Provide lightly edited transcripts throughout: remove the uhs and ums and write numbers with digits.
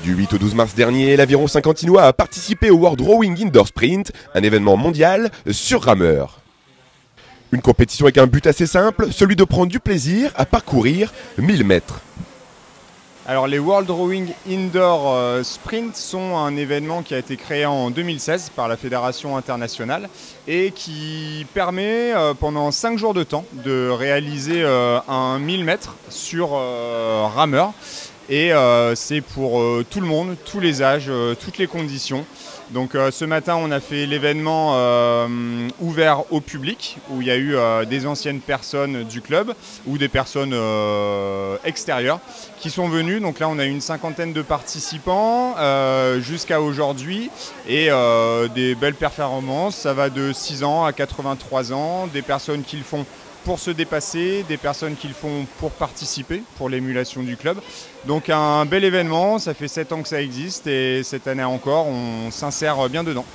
Du 8 au 12 mars dernier, l'aviron Saint-Quentinois a participé au World Rowing Indoor Sprint, un événement mondial sur rameur. Une compétition avec un but assez simple, celui de prendre du plaisir à parcourir 1000 mètres. Alors les World Rowing Indoor Sprint sont un événement qui a été créé en 2016 par la Fédération internationale et qui permet pendant 5 jours de temps de réaliser un 1000 mètres sur rameur. Et c'est pour tout le monde, tous les âges, toutes les conditions. Donc ce matin, on a fait l'événement ouvert au public, où il y a eu des anciennes personnes du club ou des personnes extérieures qui sont venues. Donc là, on a eu une cinquantaine de participants jusqu'à aujourd'hui et des belles performances. Ça va de 6 ans à 83 ans, des personnes qui le font pour se dépasser, des personnes qui le font pour participer, pour l'émulation du club. Donc un bel événement, ça fait 7 ans que ça existe et cette année encore, on s'insère bien dedans.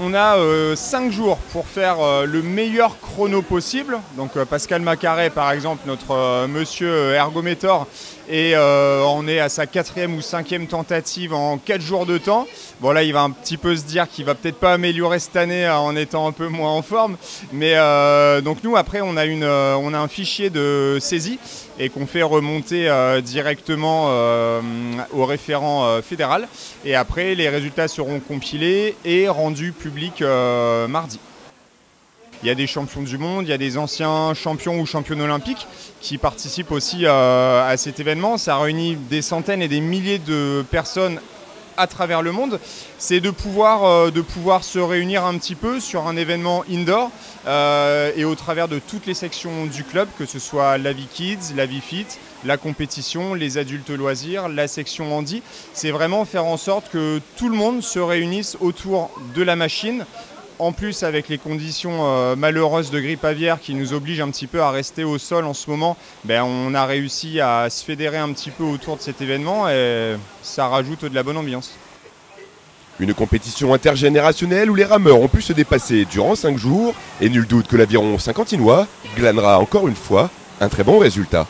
On a 5 jours pour faire le meilleur chrono possible. Donc Pascal Macaret, par exemple, notre monsieur ergométor, et on est à sa 4e ou 5e tentative en 4 jours de temps. Bon là, il va un petit peu se dire qu'il va peut-être pas améliorer cette année en étant un peu moins en forme. Mais donc nous, après, on a un fichier de saisie et qu'on fait remonter directement au référent fédéral. Et après, les résultats seront compilés et rendus publics mardi. Il y a des champions du monde, il y a des anciens champions ou championnes olympiques qui participent aussi à cet événement. Ça réunit des centaines et des milliers de personnes à travers le monde. C'est de pouvoir se réunir un petit peu sur un événement indoor et au travers de toutes les sections du club, que ce soit la vie kids, la vie fit, la compétition, les adultes loisirs, la section handi. C'est vraiment faire en sorte que tout le monde se réunisse autour de la machine. En plus, avec les conditions malheureuses de grippe aviaire qui nous obligent un petit peu à rester au sol en ce moment, on a réussi à se fédérer un petit peu autour de cet événement et ça rajoute de la bonne ambiance. Une compétition intergénérationnelle où les rameurs ont pu se dépasser durant 5 jours et nul doute que l'aviron Saint-Quentinois glanera encore une fois un très bon résultat.